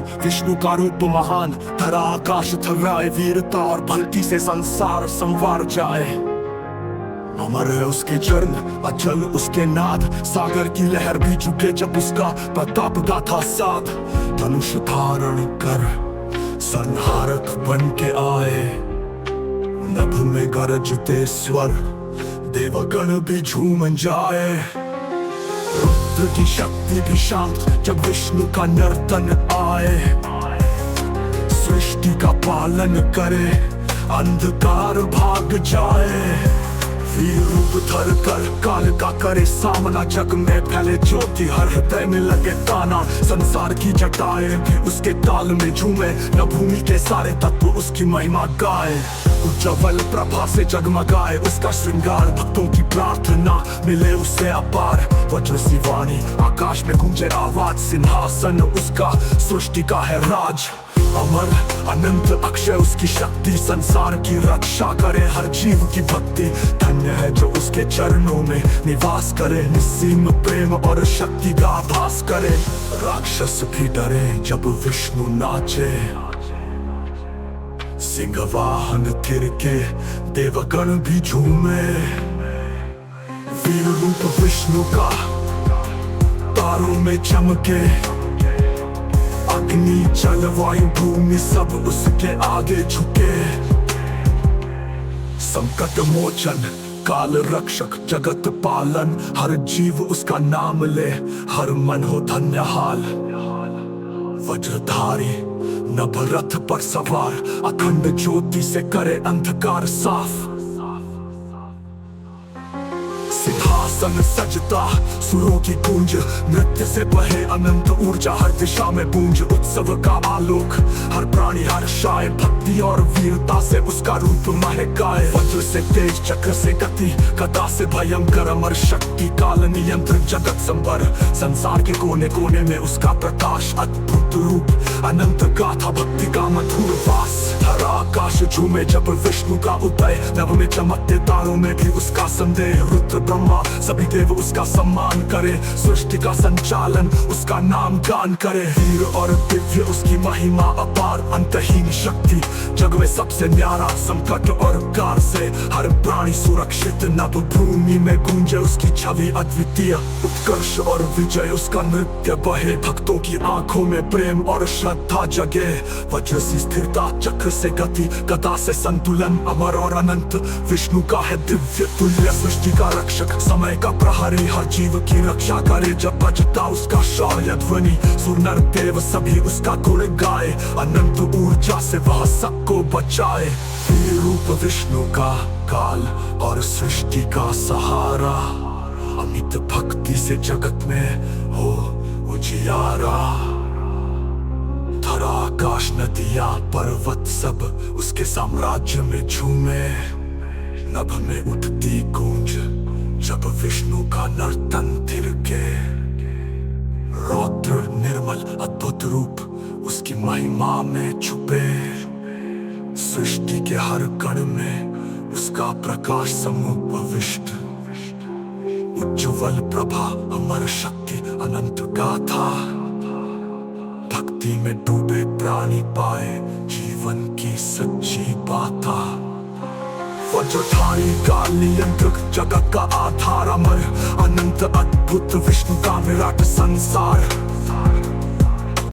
भगवान विष्णु का रूप महान, धरा आकाश थर्राए वीरता और भक्ति से संसार संवार जाए। अमर है उसके चरण, अचल उसके नाद, सागर की लहर भी झुके जब उसका प्रताप गाथा साध। धनुष धारण कर संहारक बन के आए, नभ में गरजते स्वर देवगण भी झूम जाए। रुद्र की शक्ति भी शांत जब विष्णु का नर्तन आए, सृष्टि का पालन करे अंधकार भाग जाए। वीर रूप धर कर काल का करे सामना, जग में फैले ज्योति हर हृदय में लगे ताना। संसार की जटाएं भी उसके ताल में झूमे, न भूमि के सारे तत्व उसकी महिमा गाए। उज्ज्वल प्रभा से जगमगाए उसका श्रृंगार, भक्तों की प्रार्थना मिले उससे अपार। वज्र सी वाणी आकाश में गूंजे आवाज, सिंहासन उसका सृष्टि का है राज। अमर अनंत अक्षय उसकी शक्ति, संसार की रक्षा करे हर जीव की भक्ति। धन्य है जो उसके चरणों में निवास करे, निस्सीम प्रेम और शक्ति का आभास करे। राक्षस भी डरे जब विष्णु नाचे, सिंह वाहन थिरके देवगण भी झूमे। वीर रूप विष्णु का तारों में चमके, अग्नि जल वायु भूमि सब उसके आगे झुके। संकट मोचन काल रक्षक जगत पालन, हर जीव उसका नाम ले हर मन हो धन्य हाल। वज्रधारी नभ रथ पर सवार, अखंड ज्योति से करे अंधकार साफ। सिंहासन सजता सुरों की गूंज, नृत्य से बहे अनंत ऊर्जा हर दिशा में गूंज। उत्सव का आलोक हर प्राणी हर्षाए, भक्ति और वीरता से उसका रूप महकाए। वज्र से तेज चक्र से गति, गदा से भयंकर अमर शक्ति, काल नियंत्रक जगत संबर। संसार के कोने कोने में उसका प्रकाश, अद्भुत रूप अनंत गाथा भक्ति का मधुर वास। हर आकाश झूमे जब विष्णु का उदय, नभ में चमकते तारों में भी उसका संदेह। रुद्र ब्रह्मा सभी देव उसका सम्मान करे, सृष्टि का संचालन उसका नाम गान करे। वीर और दिव्य उसकी महिमा अपार, अंतहीन शक्ति जग में सबसे न्यारा। संकट और कार से हर प्राणी सुरक्षित, नभ भूमि में गूंजे उसकी छवि अद्वितीय। उत्कर्ष और विजय उसका नृत्य बहे, भक्तों की आंखों में प्रेम और श्रद्धा जगे। वज्र सी स्थिरता चक्र से गति, गदा से संतुलन, अमर और अनंत विष्णु का है दिव्य तुल्य। सृष्टि का रक्षक समय का प्रहरी, हर जीव की रक्षा करे जब बजता उसका शौर्य ध्वनि। सुर नर देव सभी उसका गुण गाए, अनंत ऊर्जा से वह सबको बचाए। वीर रूप विष्णु का काल और सृष्टि का सहारा, अमित भक्ति से जगत में हो उजियारा। धरा आकाश नदियां पर्वत सब उसके साम्राज्य में झूमे, नभ में उठती गूंज जब विष्णु का नर्तन थिरके। रौद्र निर्मल अद्भुत रूप उसकी महिमा में छुपे, सृष्टि के हर कण में उसका प्रकाश समुपविष्ट। उज्ज्वल प्रभा अमर शक्ति अनंत गाथा, भक्ति में डूबे प्राणी पाए जीवन की सच्ची बाता। वज्रधारी काल नियंत्रक जगत का आधार, अमर अनंत अद्भुत विष्णु का विराट संसार।